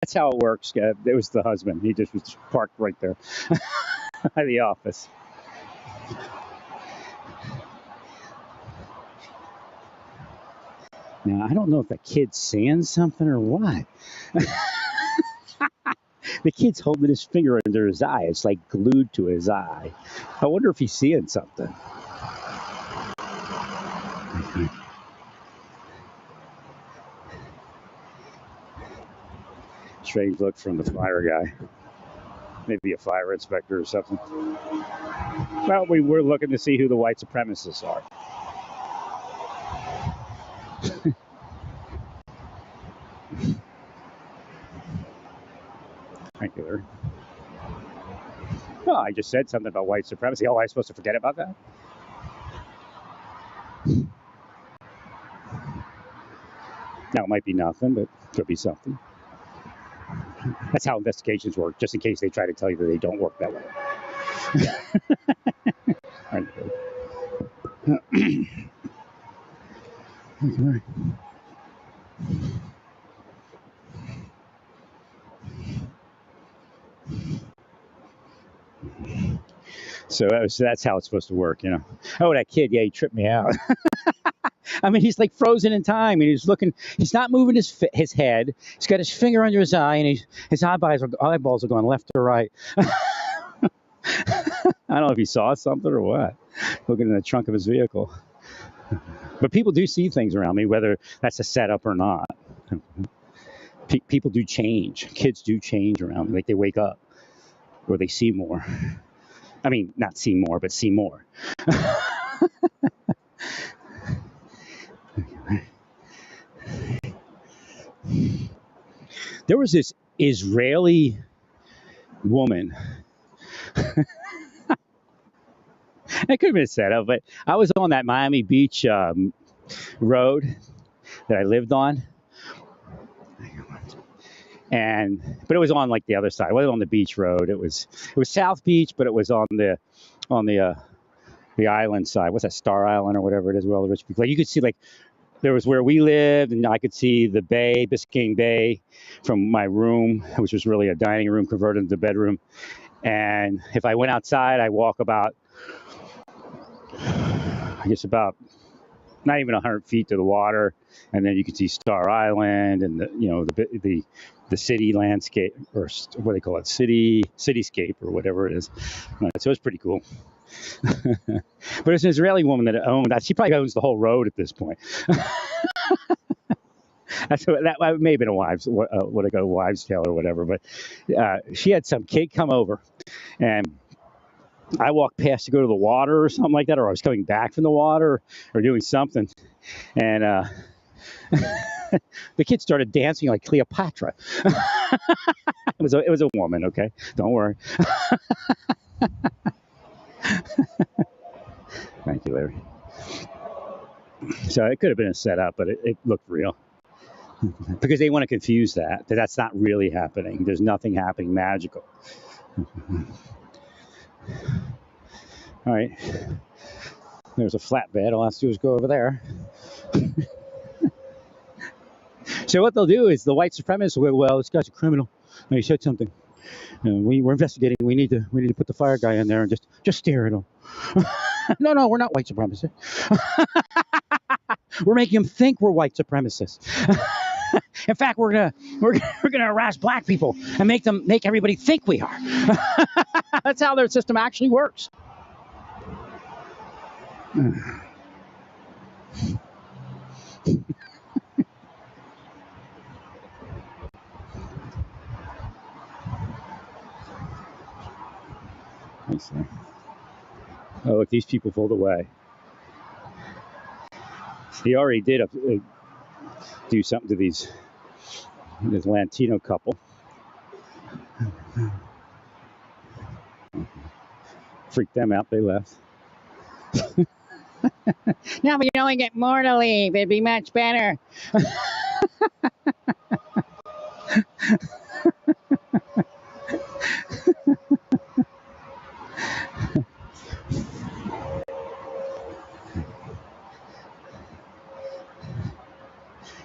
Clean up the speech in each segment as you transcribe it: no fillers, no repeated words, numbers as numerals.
That's how it works. It was the husband. He just was parked right there at the office. Now, I don't know if the kid's saying something or what. The kid's holding his finger under his eye. It's like glued to his eye. I wonder if he's seeing something. Strange look from the fire guy. Maybe a fire inspector or something. Well, we were looking to see who the white supremacists are. Thank you, Larry. Oh, I just said something about white supremacy. Oh, am I supposed to forget about that? Now, it might be nothing, but it could be something. That's how investigations work, just in case they try to tell you that they don't work that way. Okay. So that's how it's supposed to work, you know. Oh, that kid, yeah, he tripped me out. I mean, he's like frozen in time, and he's looking. He's not moving his head. He's got his finger under his eye, and his eyeballs are going left or right. I don't know if he saw something or what, looking in the trunk of his vehicle. But people do see things around me, whether that's a setup or not. People do change. Kids do change around me. Like they wake up, or they see more. I mean, not see more, but see more. There was this Israeli woman. It could have been a setup, but I was on that Miami Beach road that I lived on, but it was on like the other side. It wasn't on the beach road. It was South Beach, but it was on the island side. What's that, Star Island or whatever it is, where all the rich people. Like you could see, like there was where we lived, and I could see the bay, Biscayne Bay, from my room, which was really a dining room converted into a bedroom. And if I went outside, I walk about, I guess about not even 100 feet to the water, and then you can see Star Island and the city landscape, or what they call it, cityscape or whatever it is. So it's pretty cool. But it's an Israeli woman that owned that. She probably owns the whole road at this point. That may have been a wives' tale or whatever. But she had some kid come over, and I walked past to go to the water or something like that, or I was coming back from the water or doing something, and the kid started dancing like Cleopatra. It was a woman, okay? Don't worry. Thank you, Larry. So it could have been a setup, but it looked real. Because they want to confuse that's not really happening. There's nothing happening magical. All right. There's a flatbed. All I have to do is go over there. So what they'll do is the white supremacists will go, well, this guy's a criminal. And he said something. We're investigating. We need to put the fire guy in there and just stare at him. No, we're not white supremacists. We're making them think we're white supremacists. In fact, we're gonna harass black people and make everybody think we are. That's how their system actually works. Oh, look, these people pulled away. He already did do something to this Latino couple. Freaked them out. They left. Now we only get more to leave. It'd be much better.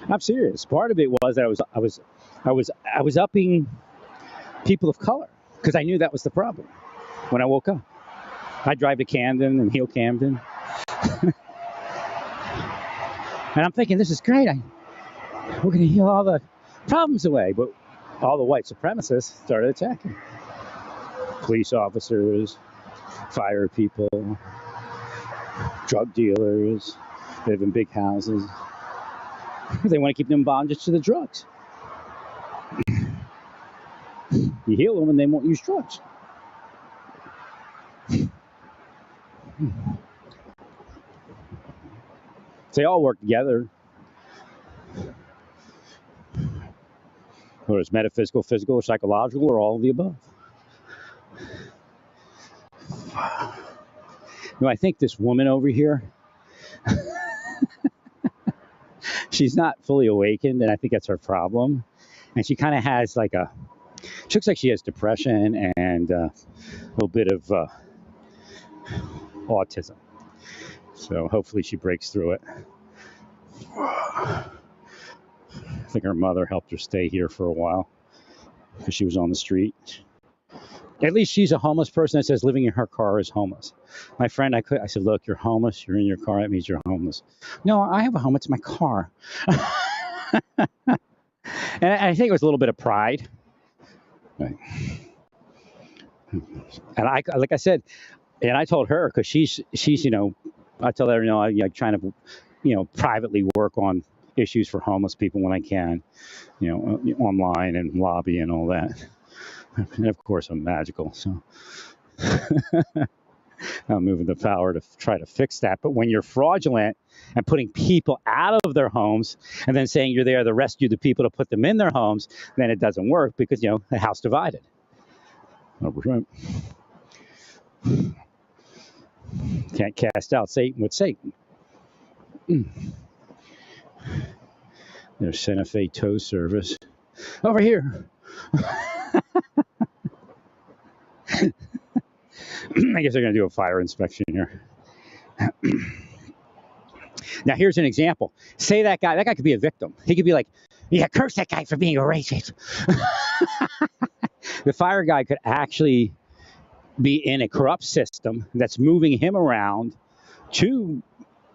I'm serious. Part of it was that I was I was upping people of color because I knew that was the problem when I woke up. I drive to Camden and heal Camden, and I'm thinking this is great. We're going to heal all the problems away, but all the white supremacists started attacking. Police officers, fire people, drug dealers, live in big houses. They want to keep them in bondage to the drugs. You heal them and they won't use drugs. They all work together. Whether it's metaphysical, physical, or psychological, or all of the above. No, I think this woman over here, she's not fully awakened, and I think that's her problem. And she kind of has like she looks like she has depression and a little bit of autism. So hopefully she breaks through it. I think her mother helped her stay here for a while because she was on the street. At least she's a homeless person that says living in her car is homeless. My friend, I said, look, you're homeless. You're in your car. That means you're homeless. No, I have a home. It's my car. And I think it was a little bit of pride. Right. And like I said, and I told her because she's I tell her, I'm trying to, privately work on issues for homeless people when I can, online and lobby and all that. And of course, I'm magical, so I'm moving the power to try to fix that. But when you're fraudulent and putting people out of their homes and then saying you're there to rescue the people to put them in their homes, then it doesn't work because, the house divided. Can't cast out Satan with Satan. There's Santa Fe tow service. Over here. I guess they're going to do a fire inspection here. Now, here's an example. Say that guy could be a victim. He could be like, yeah, curse that guy for being a racist. The fire guy could actually be in a corrupt system that's moving him around to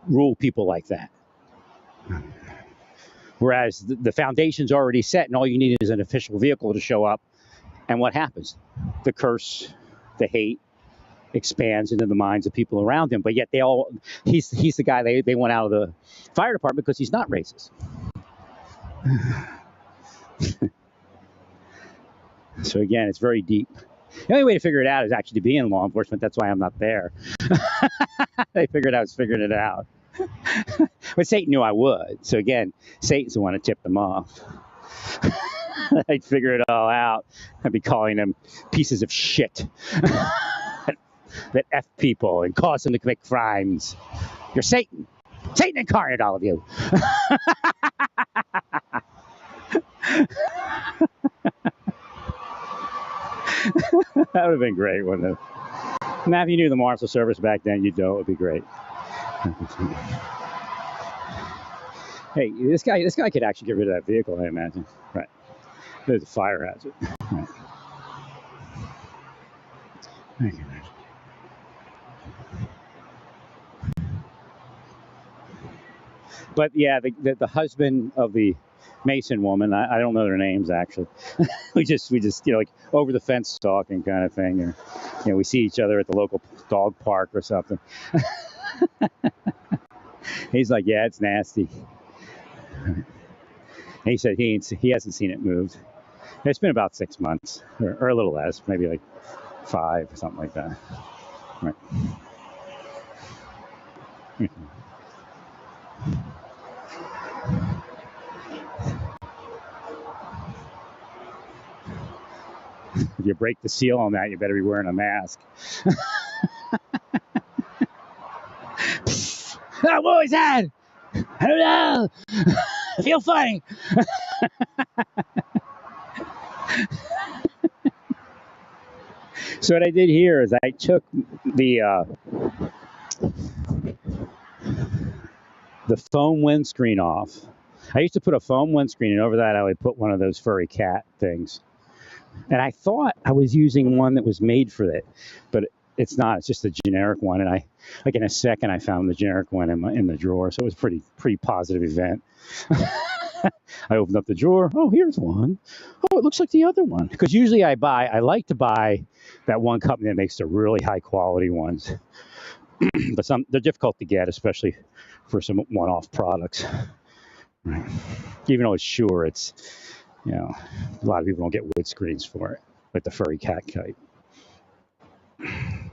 rule people like that. Whereas the foundation's already set and all you need is an official vehicle to show up. And what happens? The curse, the hate expands into the minds of people around him. But yet he's the guy they want out of the fire department because he's not racist. So again, it's very deep. The only way to figure it out is actually to be in law enforcement. That's why I'm not there. They figured I was figuring it out. But Satan knew I would. So again, Satan's the one that tipped them off. I'd figure it all out. I'd be calling them pieces of shit that F people and cause them to commit crimes. You're Satan. Satan incarnate, all of you. That would have been great, wouldn't it? Now, if you knew the Marshal Service back then, you'd know it would be great. Hey, this guy could actually get rid of that vehicle, I imagine. Right. There's a fire hazard. Right. Thank you. But yeah, the husband of the Mason woman, I don't know their names actually. we just like over the fence talking kind of thing, or we see each other at the local dog park or something. He's like, yeah, it's nasty. And he said he hasn't seen it moved. It's been about 6 months, or a little less, maybe like 5, something like that. Right. If you break the seal on that, you better be wearing a mask. What was that? I don't know. I feel funny. So what I did here is I took the foam windscreen off, I used to put a foam windscreen, and over that I would put one of those furry cat things. And I thought I was using one that was made for that, but it's not. It's just a generic one. And I, like in a second, I found the generic one in the drawer. So it was pretty positive event. I opened up the drawer. Oh, here's one. Oh, it looks like the other one. Because usually I like to buy that one company that makes the really high quality ones. But they're difficult to get, especially for some one-off products. Right. Even though it's Shure, it's, a lot of people don't get wood screens for it, like the furry cat kite. I'm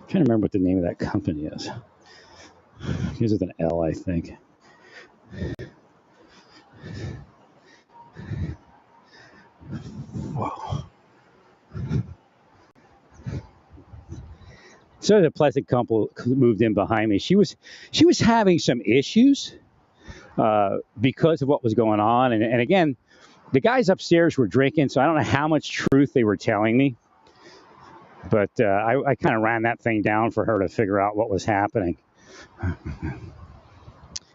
trying to remember what the name of that company is. It begins with an L, I think. Whoa. So the pleasant couple moved in behind me. She was having some issues because of what was going on. And again, the guys upstairs were drinking, so I don't know how much truth they were telling me. But I kind of ran that thing down for her to figure out what was happening.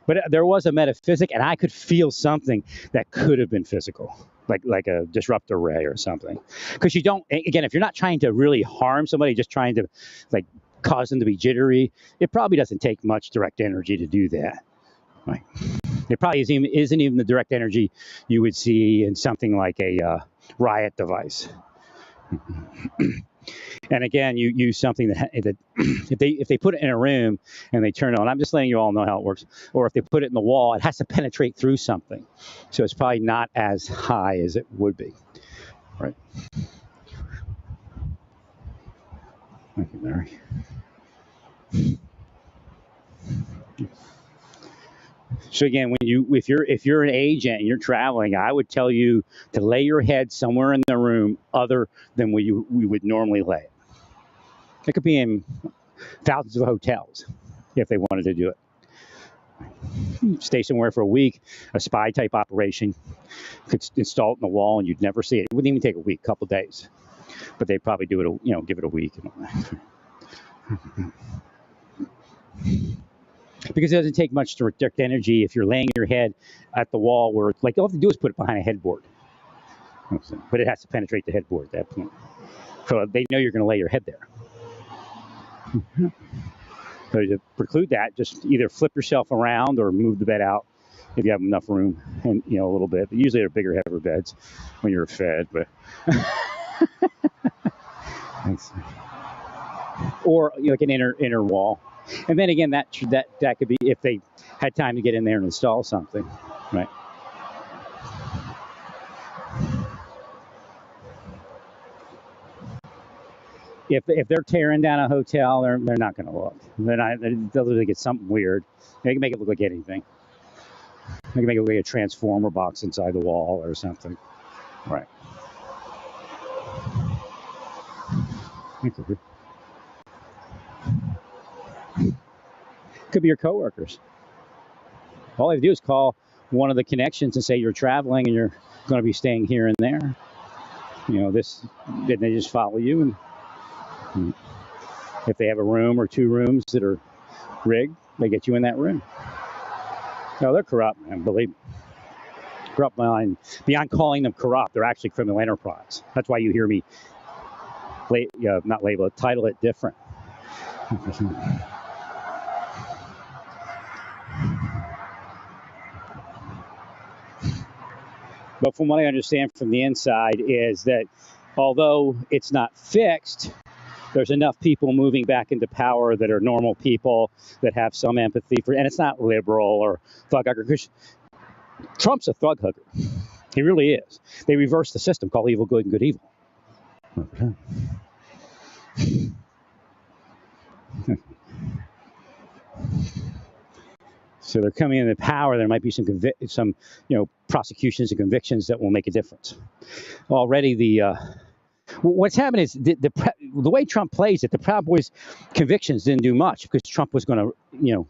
But there was a metaphysic, and I could feel something that could have been physical, like a disruptor ray or something. Because you don't, again, if you're not trying to really harm somebody, just trying to like cause them to be jittery, it probably doesn't take much direct energy to do that. Right? It probably isn't even the direct energy you would see in something like a riot device. And again, you use something that if they put it in a room and they turn it on, I'm just letting you all know how it works. Or if they put it in the wall, it has to penetrate through something, so it's probably not as high as it would be. Right? Thank you, Mary. So again, if you're an agent and you're traveling, I would tell you to lay your head somewhere in the room other than where we would normally lay it. It could be in thousands of hotels if they wanted to do it. Stay somewhere for a week, a spy type operation, could install it in the wall and you'd never see it. It wouldn't even take a week, a couple days, but they'd probably do it, give it a week. Because it doesn't take much direct energy if you're laying your head at the wall where, like, all you have to do is put it behind a headboard. But it has to penetrate the headboard at that point. So they know you're going to lay your head there. So to preclude that, just either flip yourself around or move the bed out if you have enough room, and a little bit. But usually they're bigger, heavier beds when you're fed. But thanks. Or like an inner wall. And then again, that could be if they had time to get in there and install something, right? If they're tearing down a hotel, they're not going to look. They'll think it's something weird. They can make it look like anything. They can make it look like a transformer box inside the wall or something, right? Could be your coworkers. All they have to do is call one of the connections and say you're traveling and you're going to be staying here and there. Then they just follow you, and if they have a room or two rooms that are rigged, they get you in that room. No, they're corrupt, man. Believe me. Corrupt beyond calling them corrupt. They're actually criminal enterprise. That's why you hear me not label it, title it different. But from what I understand from the inside is that although it's not fixed, there's enough people moving back into power that are normal people that have some empathy for, and it's not liberal or thug hugger. Because Trump's a thug hugger. He really is. They reversed the system, called evil good and good evil. So they're coming into power. There might be some prosecutions and convictions that will make a difference. Already, what's happened is the way Trump plays it, the Proud Boys convictions didn't do much because Trump was going to,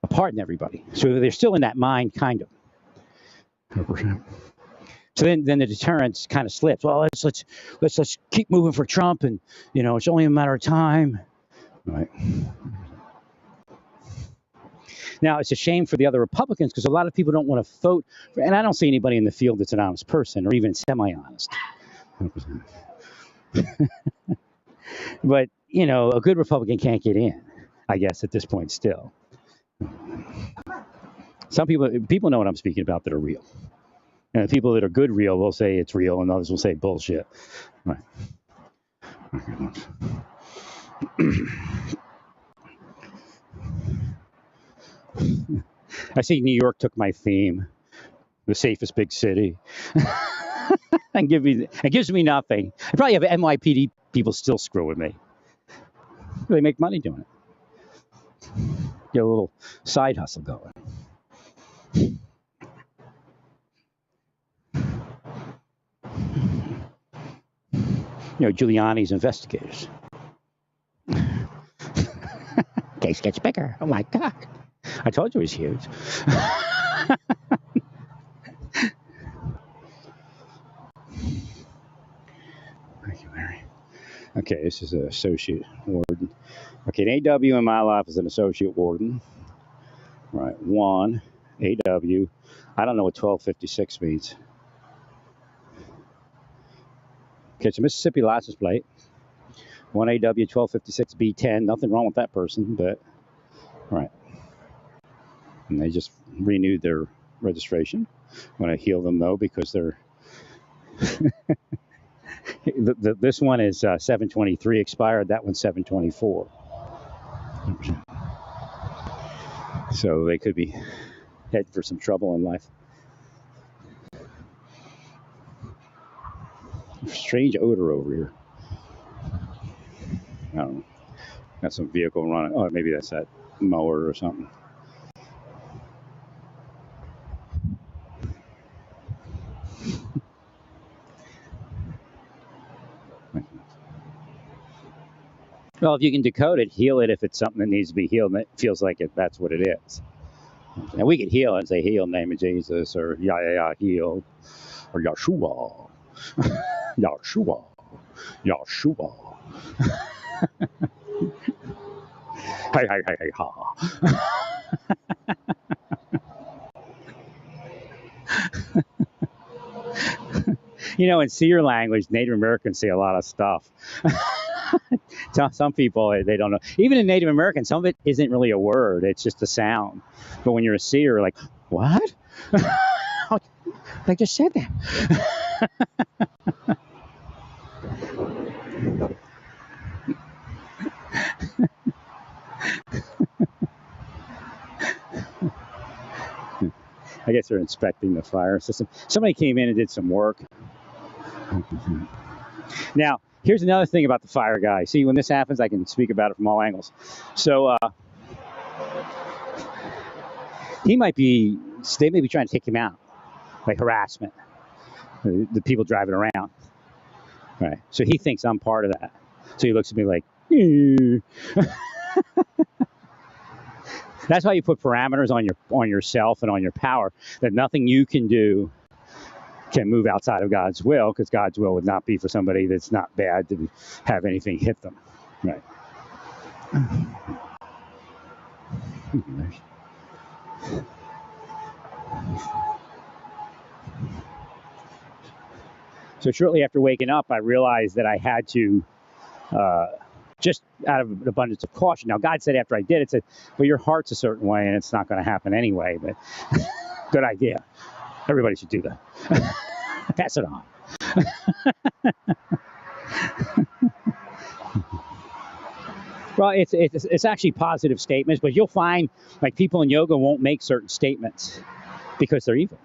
pardon everybody. So they're still in that mind, kind of. 100%. So then the deterrence kind of slips. Well, let's keep moving for Trump, and it's only a matter of time, right? Now, it's a shame for the other Republicans because a lot of people don't want to vote. And I don't see anybody in the field that's an honest person or even semi-honest. But, a good Republican can't get in, I guess, at this point still. Some people know what I'm speaking about that are real. And the people that are good real will say it's real, and others will say bullshit. Right. I see New York took my theme, the safest big city, and it gives me nothing. I probably have NYPD people still screw with me. They make money doing it. Get a little side hustle going. Giuliani's investigators. Case gets bigger. Oh my God. I told you it was huge. Thank you, Mary. Okay, this is an associate warden. Okay, an AW in my life is an associate warden. Right, 1 AW. I don't know what 1256 means. Okay, it's a Mississippi license plate. 1 AW 1256 B10. Nothing wrong with that person, but right. And they just renewed their registration. When I heal them though, because they're this one is 723 expired. That one's 724. So they could be heading for some trouble in life. Strange odor over here. I don't know. Got some vehicle running. Oh, maybe that's that mower or something. Well, if you can decode it, heal it if it's something that needs to be healed, and it feels like that's what it is. And we could heal it and say, heal in the name of Jesus, or heal, or Yeshua. Yeshua. Yeshua. Hey, ha. In seer language, Native Americans say a lot of stuff. Some people, they don't know. Even in Native American, some of it isn't really a word. It's just a sound. But when you're a seer, you're like, what? They just said that. I guess they're inspecting the fire system. Somebody came in and did some work. Now, here's another thing about the fire guy. See, when this happens, I can speak about it from all angles. So, they may be trying to take him out, like harassment, the people driving around. Right. So he thinks I'm part of that. So he looks at me like, That's why you put parameters on yourself and on your power, that nothing you can do can move outside of God's will, because God's will would not be for somebody that's not bad to have anything hit them. Right. So shortly after waking up, I realized that I had to, just out of an abundance of caution. Now, God said after I did it, said, well, your heart's a certain way, and it's not going to happen anyway, but good idea. Everybody should do that. Pass it on. Well, it's actually positive statements, but you'll find like people in yoga won't make certain statements because they're evil.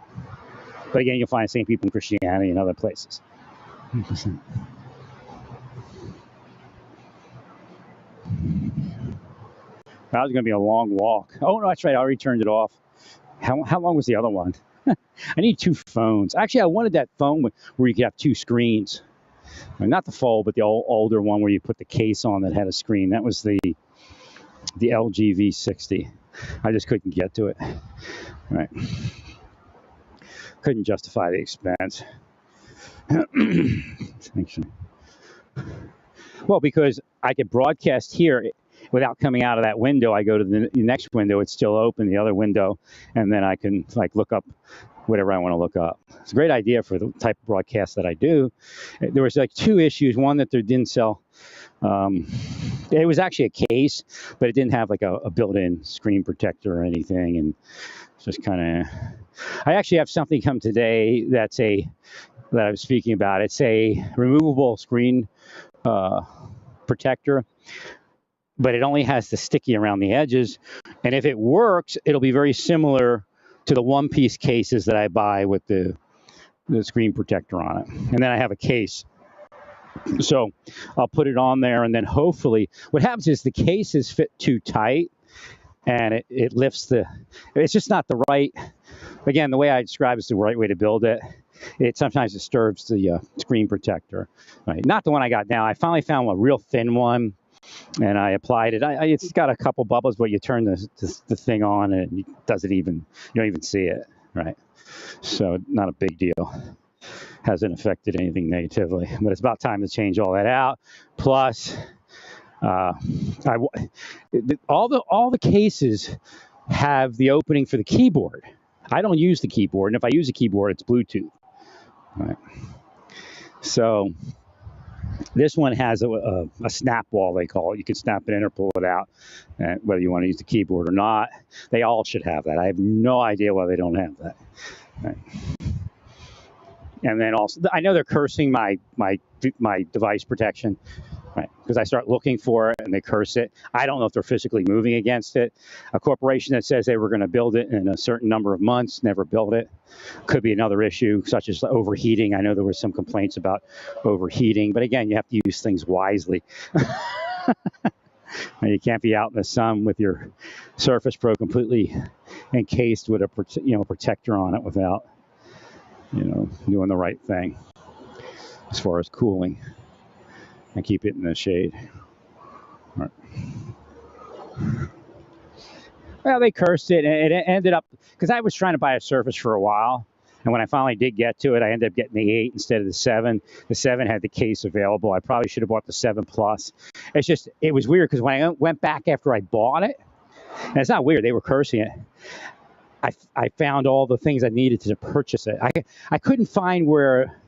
But again, you'll find the same people in Christianity and other places. 100%. That was going to be a long walk. Oh, no, that's right. I already turned it off. How long was the other one? I need two phones. Actually, I wanted that phone where you could have two screens. Not the Fold, but the older one where you put the case on that had a screen. That was the LG V60. I just couldn't get to it. Right. Couldn't justify the expense. Well, because I could broadcast here, without coming out of that window, I go to the next window. It's still open, the other window, and then I can like look up whatever I want to look up. It's a great idea for the type of broadcast that I do. There was like two issues. One, that they didn't sell. It was actually a case, but it didn't have like a built-in screen protector or anything, and it's just kind of. I actually have something come today that I was speaking about. It's a removable screen protector, but it only has the sticky around the edges. And if it works, it'll be very similar to the one-piece cases that I buy with the screen protector on it. And then I have a case. So I'll put it on there, and then hopefully what happens is the cases fit too tight, and it lifts it's just not the right, again, the way I describe it is the right way to build it. It sometimes disturbs the screen protector. Right? Not the one I got now. I finally found a real thin one, and I applied it. It's got a couple bubbles, but you turn the thing on, and you don't even see it. Right? So not a big deal. Hasn't affected anything negatively, but it's about time to change all that out. Plus, all the cases have the opening for the keyboard. I don't use the keyboard, and if I use a keyboard, it's Bluetooth. Right. So this one has a snap wall, they call it. You can snap it in or pull it out, whether you want to use the keyboard or not. They all should have that. I have no idea why they don't have that. Right. And then also, I know they're cursing my device protection, right? Because I start looking for it and they curse it. I don't know if they're physically moving against it. A corporation that says they were going to build it in a certain number of months never built it. Could be another issue, such as overheating. I know there were some complaints about overheating, but again, you have to use things wisely. You can't be out in the sun with your Surface Pro completely encased with a protector on it without doing the right thing as far as cooling, and keep it in the shade. All right. Well, they cursed it, and it ended up, because I was trying to buy a Surface for a while, and when I finally did get to it, I ended up getting the 8 instead of the 7. The 7 had the case available. I probably should have bought the 7 Plus. It was weird, because when I went back after I bought it, and it's not weird, they were cursing it, I found all the things I needed to purchase it. I couldn't find where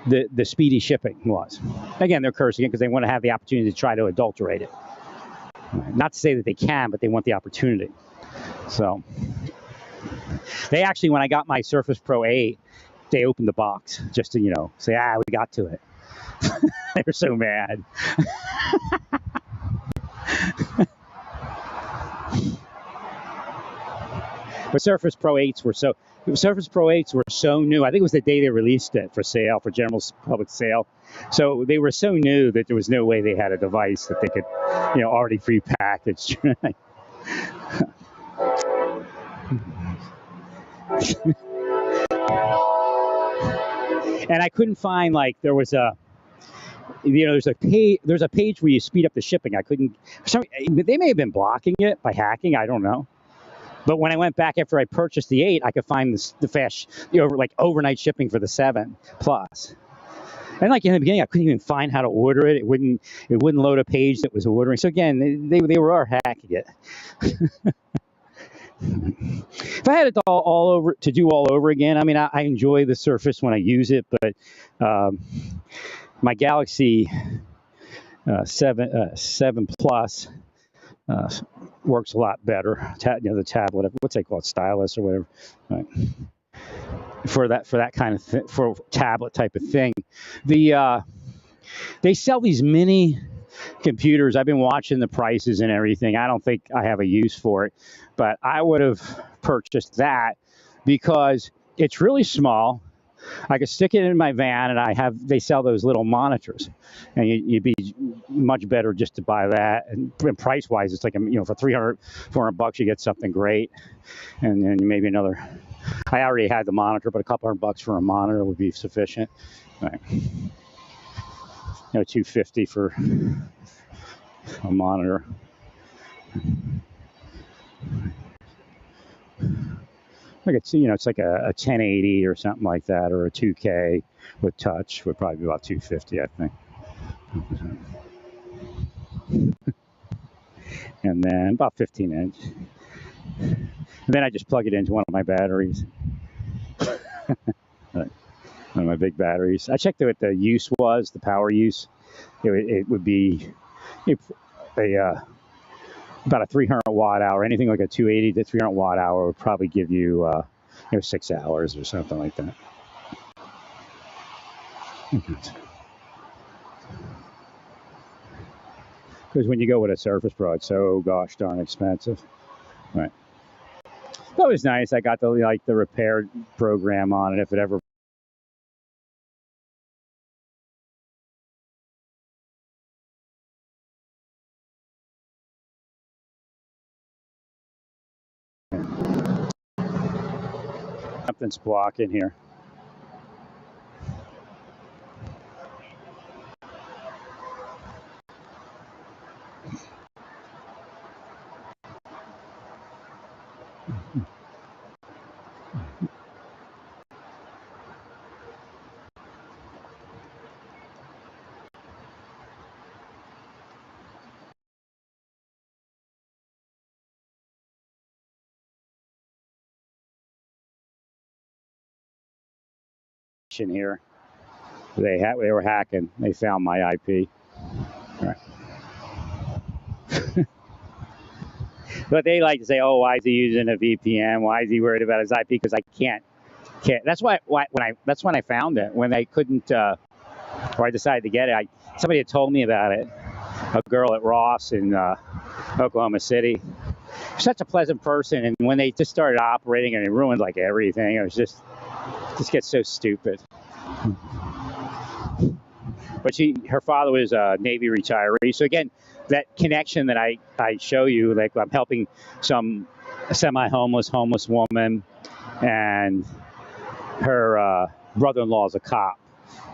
the speedy shipping was. Again, they're cursing it because they want to have the opportunity to try to adulterate it. Not to say that they can, but they want the opportunity. So they actually, when I got my Surface Pro 8, they opened the box just to, say, we got to it. They were so mad. But Surface Pro 8s were so new. I think it was the day they released it for sale, for general public sale. So they were so new that there was no way they had a device that they could, already prepackaged. And I couldn't find, there was there's a page where you speed up the shipping. I couldn't. They may have been blocking it by hacking. I don't know. But when I went back after I purchased the 8, I could find the fast, overnight shipping for the 7 Plus. And in the beginning, I couldn't even find how to order it. It wouldn't load a page that was ordering. So again, they were hacking it. If I had it all over again, I enjoy the Surface when I use it, but my Galaxy 7 Plus works a lot better. The tablet, what's they call it, stylus or whatever, right? For that kind of for tablet type of thing. They sell these mini computers. I've been watching the prices and everything. I don't think I have a use for it, but I would have purchased that because it's really small. I could stick it in my van, and they sell those little monitors, and you'd be much better just to buy that. And price-wise, it's for $300-400 you get something great, and then maybe another. I already had the monitor, but a couple $100 for a monitor would be sufficient. Right. $250 for a monitor. It's like a 1080 or something like that, or a 2K with touch would probably be about $250, I think. and then about 15 inch. And then I just plug it into one of my batteries, one of my big batteries. I checked what the use was, the power use. It would be about a 300 watt hour. Anything like a 280 to 300 watt hour would probably give you 6 hours or something like that. Because when you go with a Surface Pro, it's so gosh darn expensive. Right. That was nice. I got the repair program on it if it ever. Something's blocking here. Here. They were hacking. They found my IP. Right. But they like to say, "Oh, why is he using a VPN? Why is he worried about his IP?" Because I can't. That's why that's when I found it. When I couldn't, or I decided to get it. Somebody had told me about it. A girl at Ross in Oklahoma City. Such a pleasant person, and when they just started operating and it ruined like everything, it was just gets so stupid. But her father was a Navy retiree, so again, that connection that I show you, like I'm helping some homeless woman, and her brother-in-law is a cop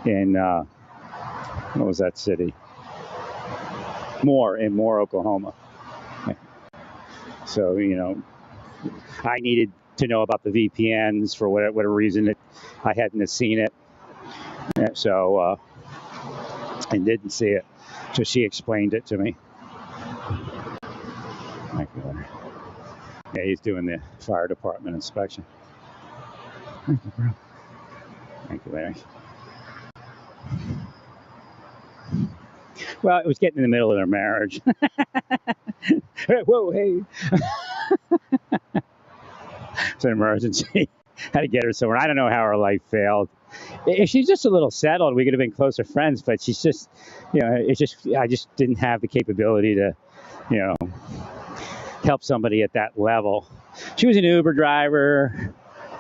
in what was that city? Moore, Oklahoma. So I needed to know about the VPNs for whatever reason that I hadn't seen it, so I didn't see it. So she explained it to me. Yeah, he's doing the fire department inspection. Thank you, bro. Thank you, Larry. Well, it was getting in the middle of their marriage. Whoa, hey. It's an emergency. Had to get her somewhere. I don't know how her life failed. If she's just a little settled, we could have been closer friends. But she's just, I just didn't have the capability to, help somebody at that level. She was an Uber driver.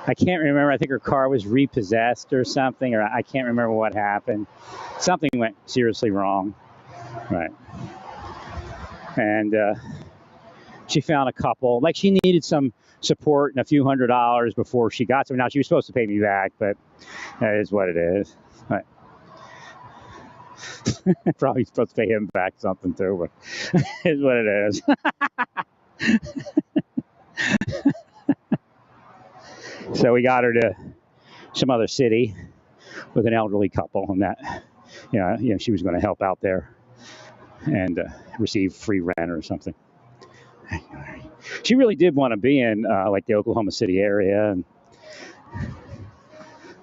I can't remember. I think her car was repossessed or something, or I can't remember what happened. Something went seriously wrong. Right. And she found a couple. Like, she needed some support and a few $100s before she got some. Now, she was supposed to pay me back, but that is what it is. Right. Probably supposed to pay him back something too, but it's what it is. So we got her to some other city with an elderly couple, and that, she was going to help out there and receive free rent or something. She really did want to be in like the Oklahoma City area,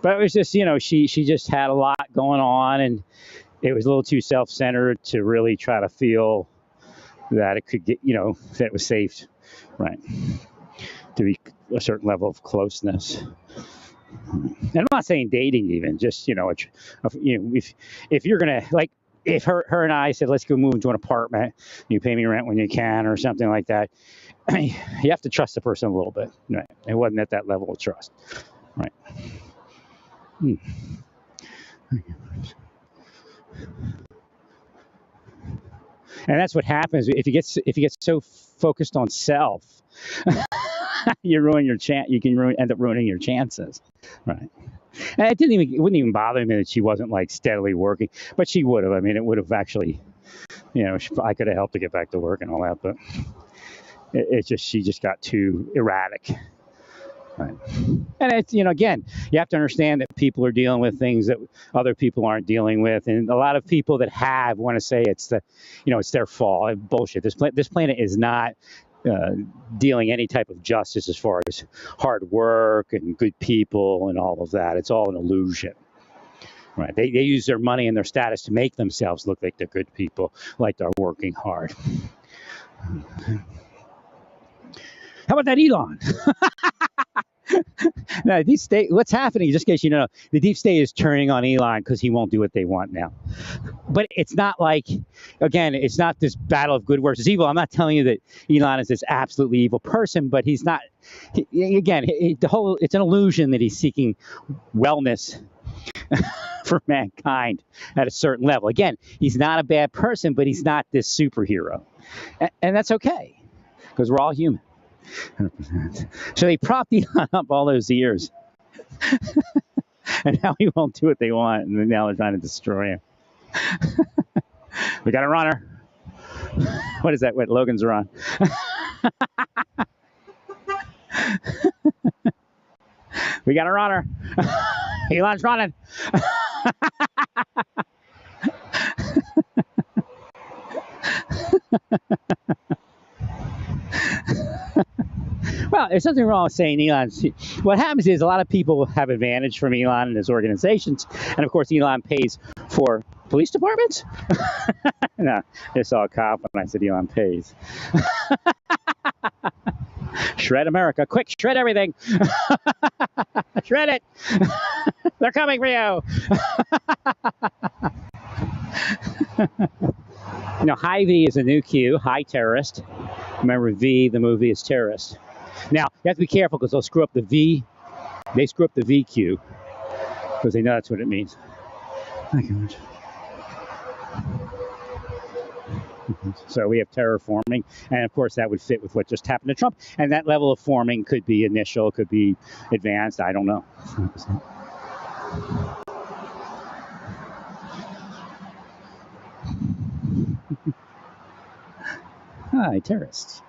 but it was just, she just had a lot going on, and it was a little too self-centered to really try to feel that it could get, that it was safe, right, to be a certain level of closeness. And I'm not saying dating even, just, if you're going to, like, if her and I said, let's go move into an apartment, you pay me rent when you can or something like that, you have to trust the person a little bit. Right? It wasn't at that level of trust. Right. And that's what happens if you get so focused on self. You ruin your chance. You can end up ruining your chances, right? And it wouldn't even bother me that she wasn't like steadily working, but she would have. I mean, it would have actually, I could have helped her get back to work and all that, but she just got too erratic. Right. And it's, again, you have to understand that people are dealing with things that other people aren't dealing with. And a lot of people that have want to say it's their fault. Bullshit. This planet is not uh, dealing any type of justice as far as hard work and good people and all of that. It's all an illusion. Right. They use their money and their status to make themselves look like they're good people, like they're working hard. How about that Elon? No, deep state. What's happening? Just in case you don't know, the deep state is turning on Elon because he won't do what they want now. But it's not like, again, it's not this battle of good versus evil. I'm not telling you that Elon is this absolutely evil person, but he's not. Again, it's an illusion that he's seeking wellness for mankind at a certain level. Again, he's not a bad person, but he's not this superhero, and that's okay because we're all human. 100%. So they propped Elon up all those years, and now he won't do what they want, and now they're trying to destroy him. We got a runner. What is that? What Logan's run? We got a runner. Elon's running. Well, there's nothing wrong with saying Elon's. What happens is a lot of people have advantage from Elon and his organizations, and of course, Elon pays for police departments. No, I saw a cop when I said Elon pays. Shred America, quick, shred everything. Shred it. They're coming for you. High V is a new Q, high terrorist. Remember, V, the movie, is terrorist. Now, you have to be careful because they'll screw up the V. They screw up the VQ because they know that's what it means. Thank you much. So we have terror forming, and of course that would fit with what just happened to Trump. And that level of forming could be initial, could be advanced. I don't know. Hi, terrorists.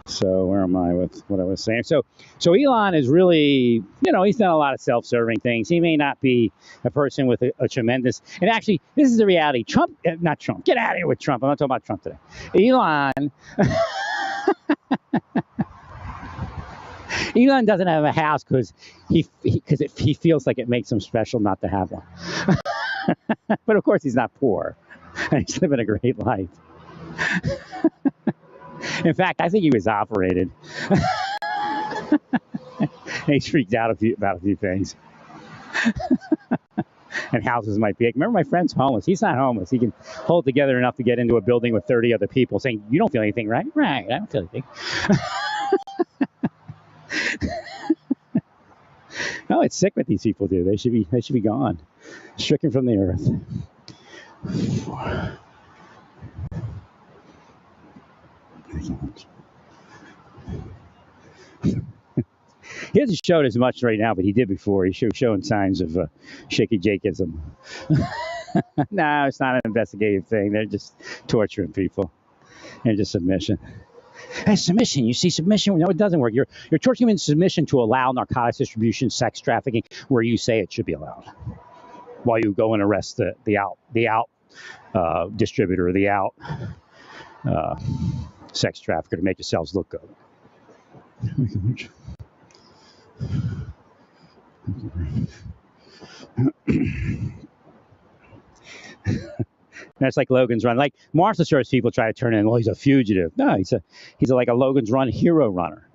So where am I with what I was saying? So Elon is really, he's done a lot of self-serving things. He may not be a person with a tremendous, and actually, this is the reality. Not Trump. Get out of here with Trump. I'm not talking about Trump today. Elon doesn't have a house because he feels like it makes him special not to have one. But of course, he's not poor. He's living a great life. In fact, I think he was operated. He's freaked out about a few things. And houses might be. Remember, my friend's homeless. He's not homeless. He can hold together enough to get into a building with 30 other people saying, "You don't feel anything, right?" Right, I don't feel anything. No, it's sick what these people do. They should be gone, stricken from the earth. He hasn't showed as much right now, but he did before. He's showing signs of shaky Jakeism. No, it's not an investigative thing. They're just torturing people. And just submission. Hey, submission. You see submission? No, it doesn't work. You're torturing them in submission to allow narcotics distribution, sex trafficking, where you say it should be allowed. While you go and arrest the out distributor, the out sex trafficker to make yourselves look good. That's like Logan's Run. Like Marshall Service people try to turn in, well, he's a fugitive. No, he's like a Logan's Run hero runner.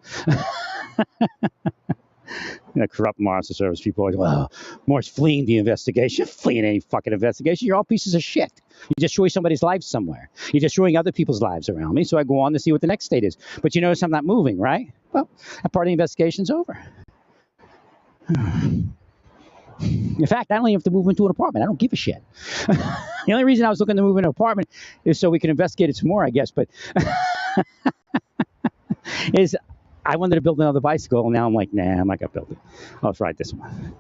Corrupt Marshall Service people always, well, Moore's fleeing the investigation. You're fleeing any fucking investigation. You're all pieces of shit. You're destroying somebody's life somewhere. You're destroying other people's lives around me. So I go on to see what the next state is. But you notice I'm not moving, right? Well, that part of the investigation's over. In fact, I don't even have to move into an apartment. I don't give a shit. The only reason I was looking to move into an apartment is so we can investigate it some more, I guess. But is I wanted to build another bicycle, and now I'm like, nah, I'm not going to build it. I'll just ride this one.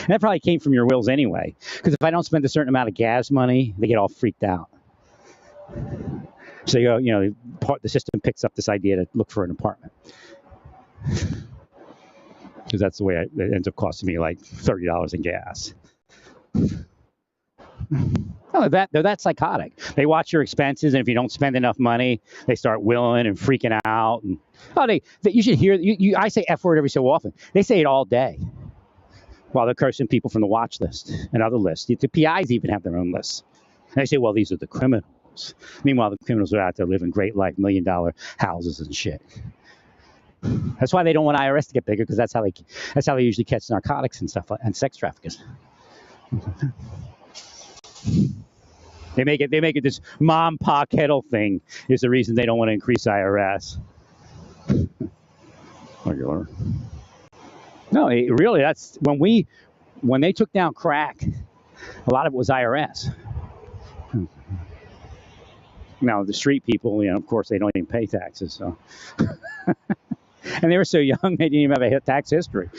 And that probably came from your wills anyway. Because if I don't spend a certain amount of gas money, they get all freaked out. So, the system picks up this idea to look for an apartment. Because that's the way it ends up costing me like $30 in gas. Oh, they're that psychotic. They watch your expenses, and if you don't spend enough money, they start willing and freaking out. And you should hear. I say F word every so often. They say it all day, while they're cursing people from the watch list and other lists. The PIs even have their own lists. And they say, well, these are the criminals. Meanwhile, the criminals are out there living great life, $1 million houses and shit. That's why they don't want IRS to get bigger, because that's how they usually catch narcotics and stuff and sex traffickers. They make it this mom pa kettle thing is the reason they don't want to increase IRS. No, really, that's when they took down crack, a lot of it was IRS. Now the street people, of course, they don't even pay taxes, so. And they were so young they didn't even have a tax history.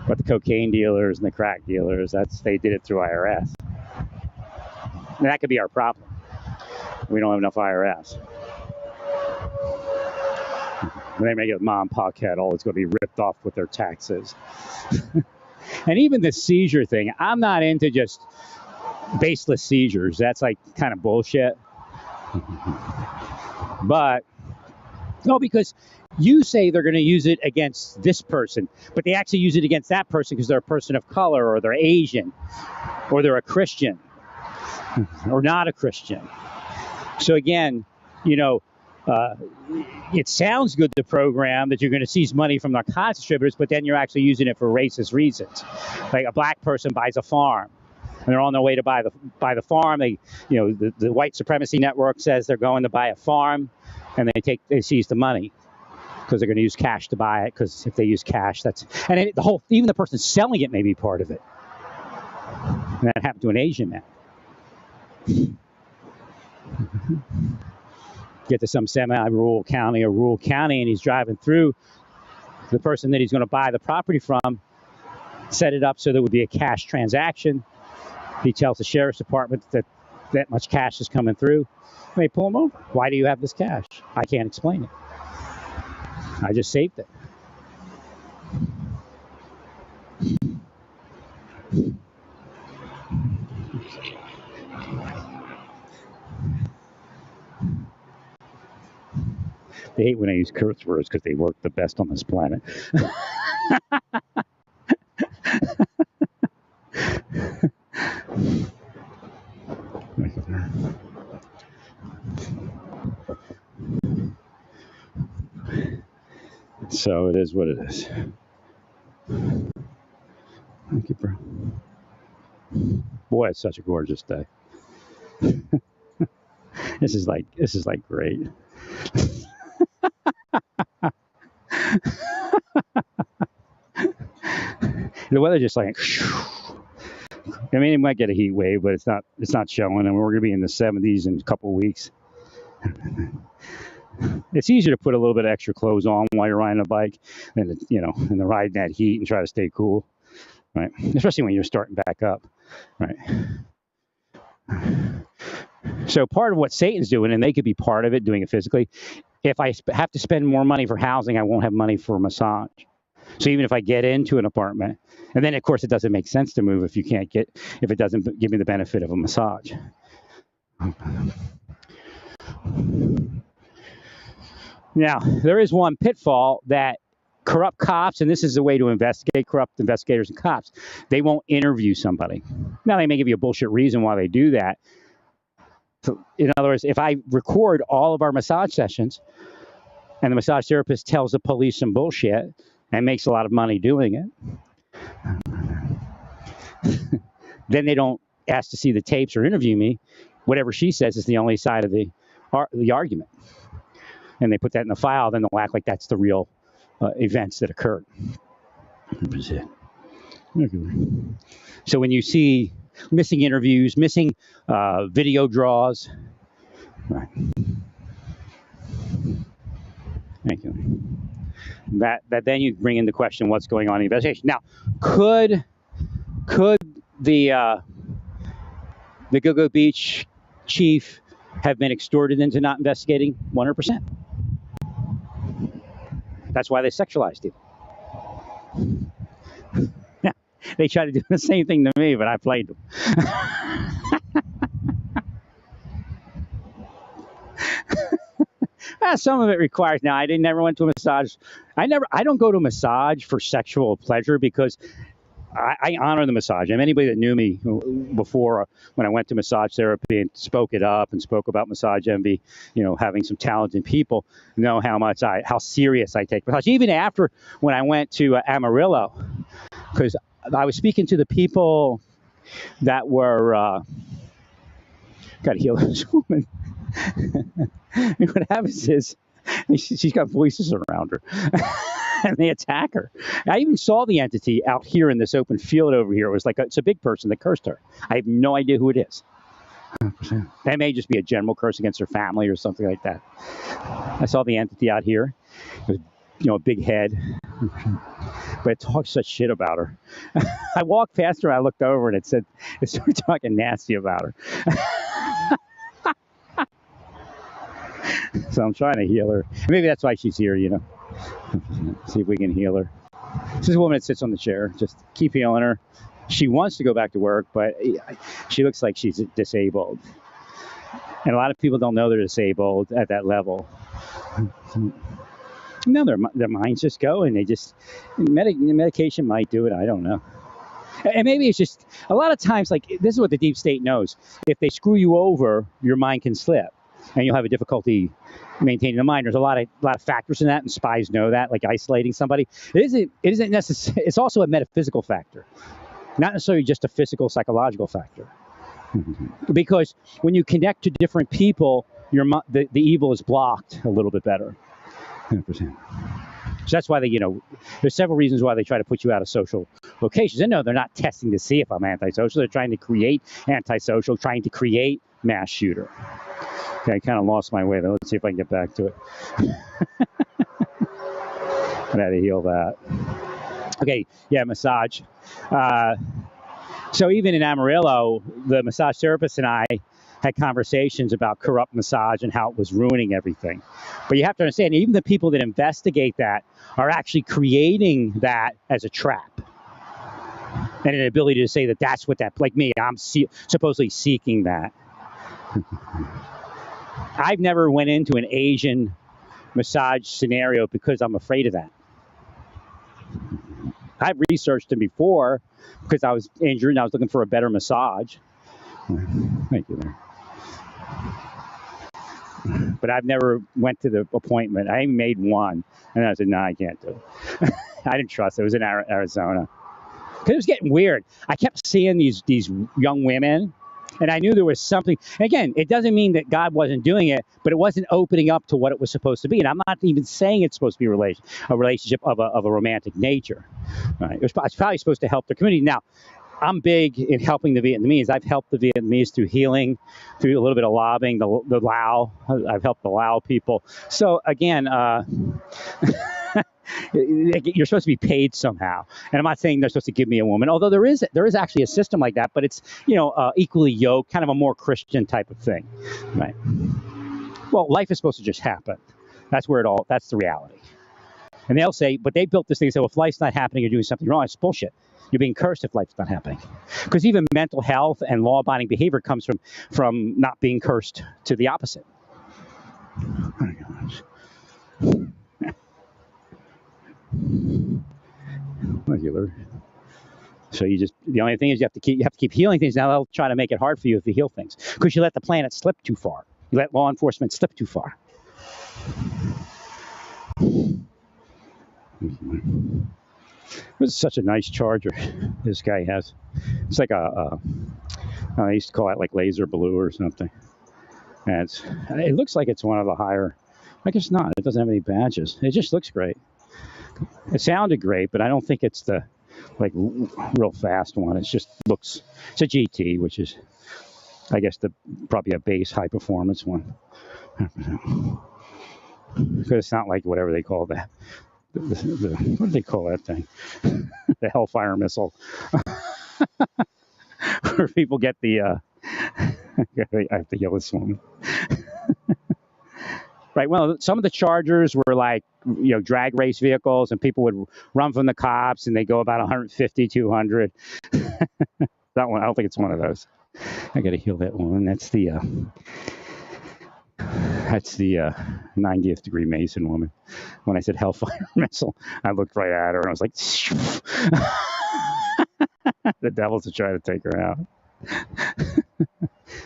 But the cocaine dealers and the crack dealers, they did it through IRS. And that could be our problem. We don't have enough IRS. When they make it a mom and pop kettle, it's going to be ripped off with their taxes. And even the seizure thing, I'm not into just baseless seizures. That's like kind of bullshit. But, no, because you say they're going to use it against this person, but they actually use it against that person because they're a person of color, or they're Asian, or they're a Christian, or not a Christian. So again, it sounds good, the program, that you're going to seize money from narcotics distributors, but then you're actually using it for racist reasons. Like a black person buys a farm, and they're on their way to buy the farm. They, the white supremacy network says they're going to buy a farm, and they seize the money because they're going to use cash to buy it. Because if they use cash, even the person selling it may be part of it. And that happened to an Asian man. Get to some semi-rural county or rural county, and he's driving through. The person that he's going to buy the property from set it up so there would be a cash transaction. He tells the sheriff's department that much cash is coming through. And they pull him over. Why do you have this cash? I can't explain it. I just saved it. They hate when I use curse words because they work the best on this planet. So it is what it is. Thank you, bro. Boy, it's such a gorgeous day. This is like great. The weather just like, I mean, it might get a heat wave, but it's not showing, and we're gonna be in the 70s in a couple of weeks. It's easier to put a little bit of extra clothes on while you're riding a bike than and riding that heat and try to stay cool, right? Especially when you're starting back up, right? So part of what Satan's doing, and they could be part of it, doing it physically. If I have to spend more money for housing, I won't have money for a massage. So even if I get into an apartment, and then of course it doesn't make sense to move if it doesn't give me the benefit of a massage. Now, there is one pitfall that corrupt cops, and this is the way to investigate corrupt investigators and cops, they won't interview somebody. Now, they may give you a bullshit reason why they do that. So, in other words, if I record all of our massage sessions and the massage therapist tells the police some bullshit and makes a lot of money doing it, then they don't ask to see the tapes or interview me. Whatever she says is the only side of the argument. And they put that in the file, then they'll act like that's the real events that occurred. So when you see missing interviews, missing video draws, right. Thank you. that then you bring in the question, what's going on in the investigation? Now, could the Go-Go Beach chief have been extorted into not investigating? 100%. That's why they sexualized him. Yeah, they tried to do the same thing to me, but I played them. Some of it requires. Now, I never went to a massage. I don't go to a massage for sexual pleasure because I honor the massage. And anybody that knew me before when I went to massage therapy and spoke it up and spoke about Massage Envy, having some talented people, know how serious I take massage. Even after when I went to Amarillo, because I was speaking to the people that were got to heal this woman. And what happens is she's got voices around her. And they attack her. I even saw the entity out here in this open field over here. It was like it's a big person that cursed her. I have no idea who it is. 100%. That may just be a general curse against her family or something like that. I saw the entity out here with, a big head, but it talked such shit about her. I walked past her. I looked over and it started talking nasty about her. So I'm trying to heal her. Maybe that's why she's here, See if we can heal her. This is a woman that sits on the chair. Just keep healing her. She wants to go back to work, but she looks like she's disabled. And a lot of people don't know they're disabled at that level. No, their minds just go, and they just medication might do it. I don't know. And maybe it's just a lot of times, like this is what the deep state knows. If they screw you over, your mind can slip, and you'll have a difficulty maintaining the mind. There's a lot of factors in that, and spies know that, like isolating somebody. It isn't necessary. It's also a metaphysical factor, not necessarily just a physical, psychological factor. Because when you connect to different people, the evil is blocked a little bit better. 100%. So that's why there's several reasons why they try to put you out of social locations. And no, they're not testing to see if I'm antisocial. They're trying to create antisocial, trying to create mass shooter. Okay, I kind of lost my way, but let's see if I can get back to it. I had to heal that. Okay, yeah, massage. So even in Amarillo, the massage therapist and I had conversations about corrupt massage and how it was ruining everything. But you have to understand, even the people that investigate that are actually creating that as a trap. And an ability to say that that's what like me, I'm supposedly seeking that. I've never went into an Asian massage scenario because I'm afraid of that. I've researched them before because I was injured and I was looking for a better massage. Thank you there. But I've never went to the appointment. I even made one, and I said, no, I can't do it. I didn't trust it. It was in Arizona. Because it was getting weird. I kept seeing these young women, and I knew there was something. And again, it doesn't mean that God wasn't doing it, but it wasn't opening up to what it was supposed to be. And I'm not even saying it's supposed to be a relationship of a romantic nature. Right? It's probably supposed to help the community. Now, I'm big in helping the Vietnamese. I've helped the Vietnamese through healing, through a little bit of lobbying, the Lao. I've helped the Lao people. So again, you're supposed to be paid somehow. And I'm not saying they're supposed to give me a woman, although there is actually a system like that, but it's, equally yoked, kind of a more Christian type of thing, right? Well, life is supposed to just happen. That's the reality. And they'll say, but they built this thing, so if life's not happening, you're doing something wrong. It's bullshit. You're being cursed if life's not happening. Because even mental health and law-abiding behavior comes from not being cursed to the opposite. Oh my gosh. Regular. So the only thing is you have to keep healing things. Now they'll try to make it hard for you if you heal things. Because you let the planet slip too far. You let law enforcement slip too far. This is such a nice charger this guy has. It's like I used to call it like laser blue or something. And it looks like it's one of the higher. I guess not. It doesn't have any badges. It just looks great. It sounded great, but I don't think it's the real fast one. It's a GT, which is, I guess, probably a base high performance one. Because it's not like whatever they call the what do they call that thing? The Hellfire missile, where people get the. I have to yell this one. Right. Well, some of the Chargers were like, drag race vehicles, and people would run from the cops, and they go about 150, 200. That one, I don't think it's one of those. I got to heal that one. That's the 90th degree Mason woman. When I said Hellfire missile, I looked right at her and I was like, the devils are trying to take her out.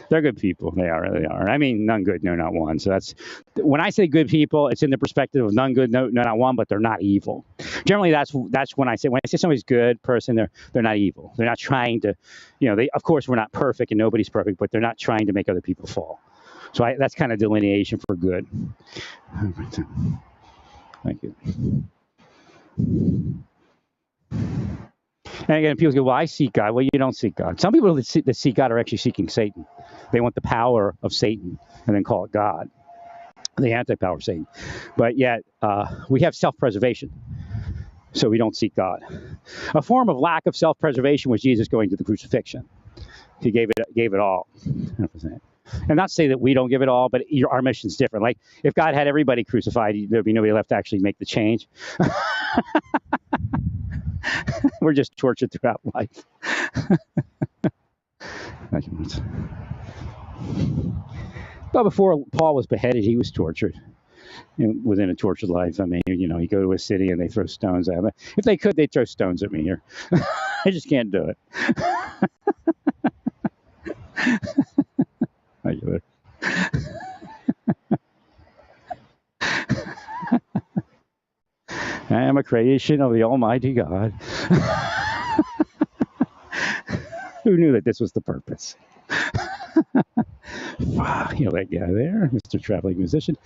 They're good people. They are. I mean, none good, no, not one. So that's when I say good people, it's in the perspective of none good, no, not one, but they're not evil. Generally, that's when I say somebody's good person, they're not evil. They're not trying to, of course we're not perfect and nobody's perfect, but they're not trying to make other people fall. So that's kind of delineation for good. Thank you. And again, people go, well, I seek God. Well, you don't seek God. Some people that seek God are actually seeking Satan. They want the power of Satan and then call it God, the anti-power of Satan. But yet, we have self-preservation, so we don't seek God. A form of lack of self-preservation was Jesus going to the crucifixion. He gave it all. 100%. And not to say that we don't give it all, but our mission's different. Like, if God had everybody crucified, there'd be nobody left to actually make the change. We're just tortured throughout life. But before Paul was beheaded, he was tortured. Within a tortured life. I mean, you go to a city and they throw stones at me. If they could, they'd throw stones at me here. I just can't do it. I am a creation of the Almighty God. Who knew that this was the purpose? That guy there, Mr. Traveling Musician.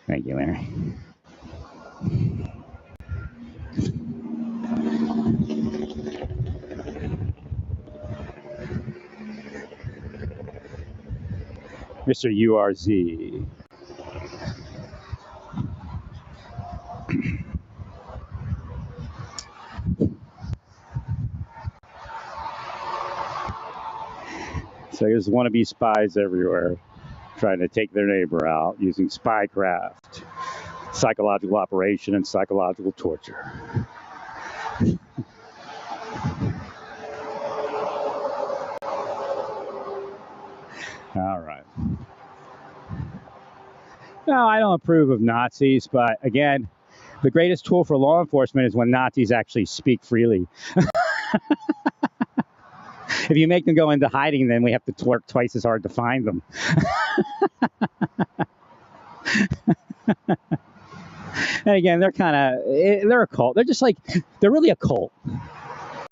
Thank you, Larry. Mr. URZ. So there's wannabe spies everywhere trying to take their neighbor out using spycraft, psychological operation, and psychological torture. All right. No, I don't approve of Nazis, but again, the greatest tool for law enforcement is when Nazis actually speak freely. If you make them go into hiding, then we have to work twice as hard to find them. And again, they're a cult. They're really a cult.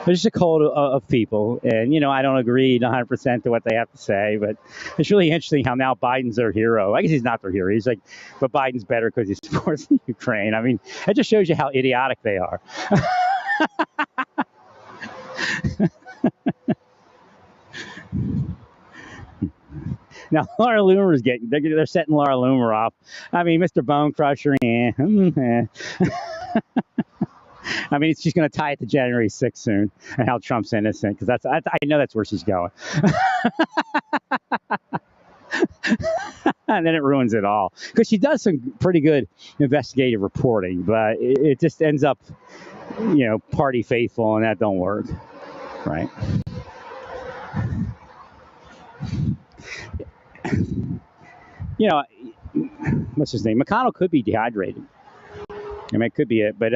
They're just a cult of people. And, I don't agree 100% to what they have to say, but it's really interesting how now Biden's their hero. I guess he's not their hero. He's like, but Biden's better because he supports Ukraine. I mean, it just shows you how idiotic they are. Now, Laura Loomer's they're setting Laura Loomer off. I mean, Mr. Bone Crusher, I mean, she's going to tie it to January 6th soon and how Trump's innocent, because I know that's where she's going. And then it ruins it all, because she does some pretty good investigative reporting, but it just ends up, party faithful, and that don't work, right? What's his name? McConnell could be dehydrated. I mean, it could be it, but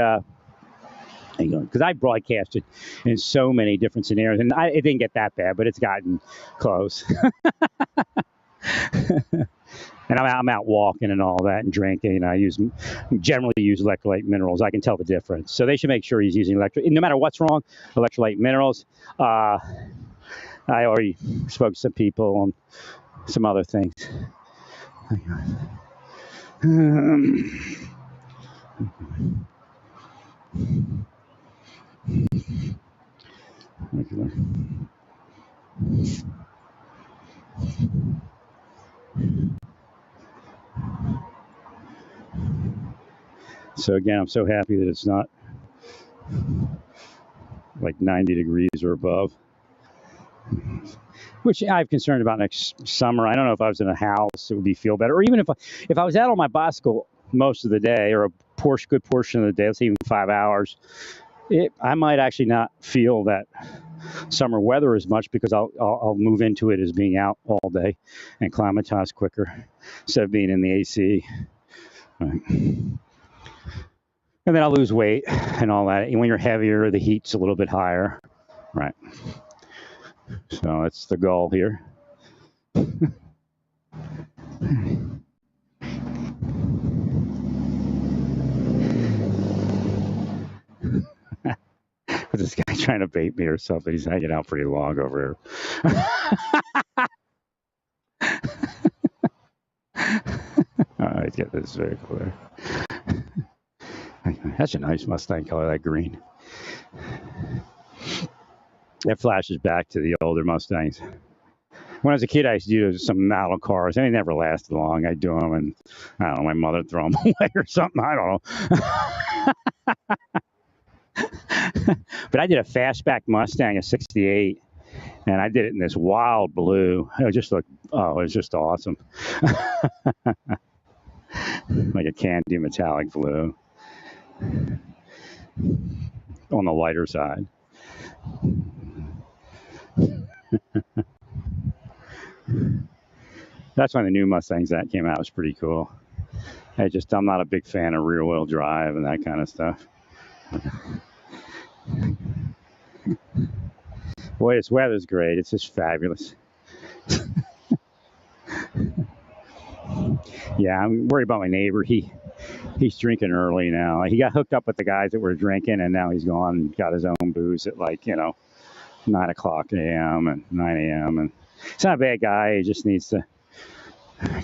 because I broadcasted in so many different scenarios, and it didn't get that bad, but it's gotten close. And I'm out walking and all that and drinking. I generally use electrolyte minerals. I can tell the difference. So they should make sure he's using no matter what's wrong, electrolyte minerals. I already spoke to some people on some other things. So again, I'm so happy that it's not like 90 degrees or above, which I'm concerned about next summer. I don't know if I was in a house, it would be feel better, or even if I was out on my bicycle most of the day, or a good portion of the day, let's say even 5 hours, I might actually not feel that summer weather as much, because I'll move into it as being out all day and climatize quicker instead of being in the AC. Right. And then I'll lose weight and all that. And when you're heavier, the heat's a little bit higher. Right. So that's the goal here. This guy trying to bait me or something. He's hanging out pretty long over here. All right, get this vehicle there. That's a nice Mustang color, that green. That flashes back to the older Mustangs. When I was a kid, I used to do some model cars. They never lasted long. I'd do them, and I don't know, my mother would throw them away or something. I don't know. But I did a fastback Mustang, a 68, and I did it in this wild blue. It just looked, it was just awesome. Like a candy metallic blue on the lighter side. That's when the new Mustangs that came out was pretty cool. I'm not a big fan of rear wheel drive and that kind of stuff. Boy, this weather's great. It's just fabulous. Yeah, I'm worried about my neighbor. He's drinking early now. He got hooked up with the guys that were drinking, and now he's gone and got his own booze at 9 o'clock a.m. and 9 a.m. And it's not a bad guy. He just needs to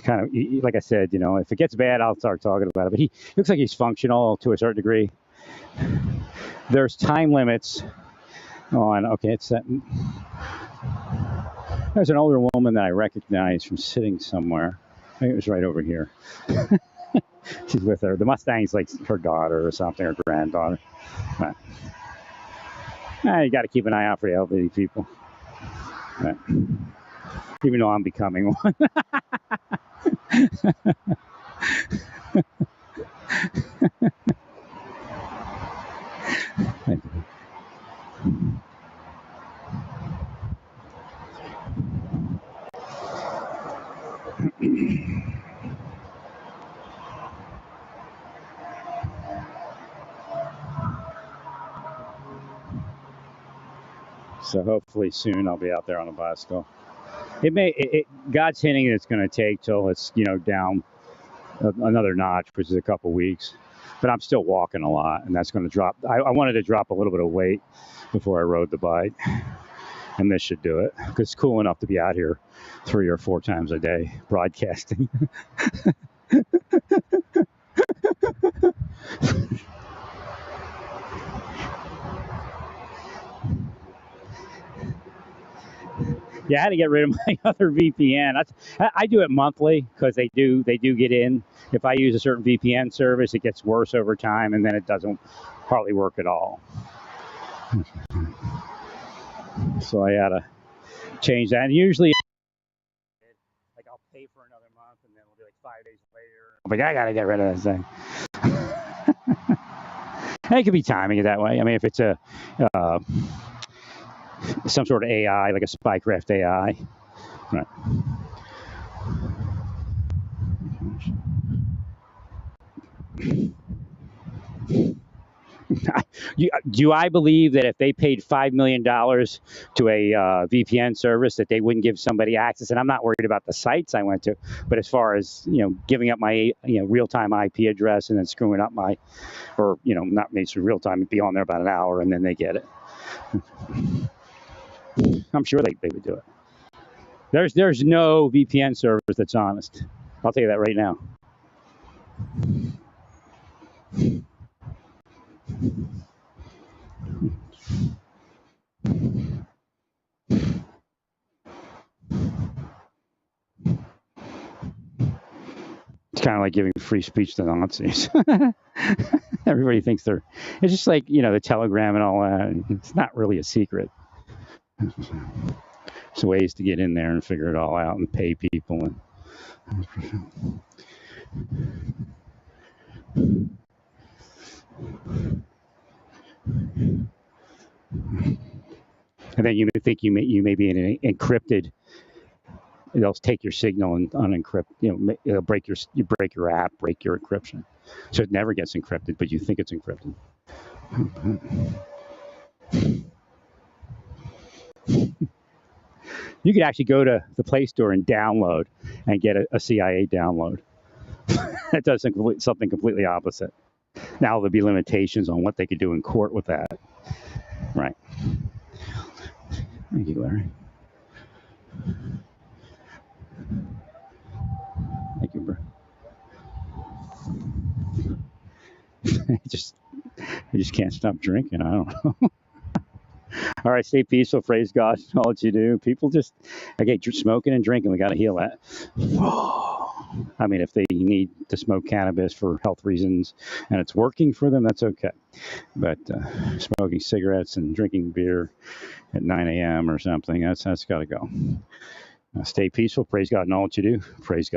kind of, like I said, if it gets bad, I'll start talking about it. But he looks like he's functional to a certain degree. There's time limits on, it's that. There's an older woman that I recognize from sitting somewhere. I think it was right over here. She's with her. The Mustang's like her daughter or something, or granddaughter. But, you got to keep an eye out for the elderly people. But, even though I'm becoming one. Thank you. So hopefully soon I'll be out there on a bicycle. God's hinting it's going to take till it's down another notch, which is a couple weeks. But I'm still walking a lot, and that's going to drop. I wanted to drop a little bit of weight before I rode the bike, and this should do it, because it's cool enough to be out here 3 or 4 times a day broadcasting. Yeah, I had to get rid of my other VPN. I do it monthly because they do get in. If I use a certain VPN service, it gets worse over time, and then it doesn't hardly work at all. So I had to change that. And usually, I'll pay for another month, and then it'll be 5 days later. I'm I gotta get rid of this thing. And it could be timing it that way. I mean, if it's some sort of AI, like a Spycraft AI. Right. Do I believe that if they paid $5 million to a VPN service, that they wouldn't give somebody access? And I'm not worried about the sites I went to, but as far as giving up my real-time IP address and then screwing up not maybe real time, it'd be on there about an hour, and then they get it. I'm sure they would do it. There's no VPN service that's honest. I'll tell you that right now. It's kind of like giving free speech to Nazis. Everybody thinks they're. It's just like the Telegram and all that. It's not really a secret. There's ways to get in there and figure it all out and pay people. And then you may think you may be in an encrypted. They'll take your signal and unencrypt. It'll break your app, break your encryption, so it never gets encrypted, but you think it's encrypted. You could actually go to the Play Store and download and get a CIA download. That does something completely opposite. Now there'll be limitations on what they could do in court with that. Right. Thank you, Larry. Thank you, bro. I just can't stop drinking. I don't know. All right, stay peaceful. Praise God. All that you do. People just, smoking and drinking. We got to heal that. I mean, if they need to smoke cannabis for health reasons and it's working for them, that's okay. But smoking cigarettes and drinking beer at 9 a.m. or something, that's got to go. Stay peaceful. Praise God in all that you do. Praise God.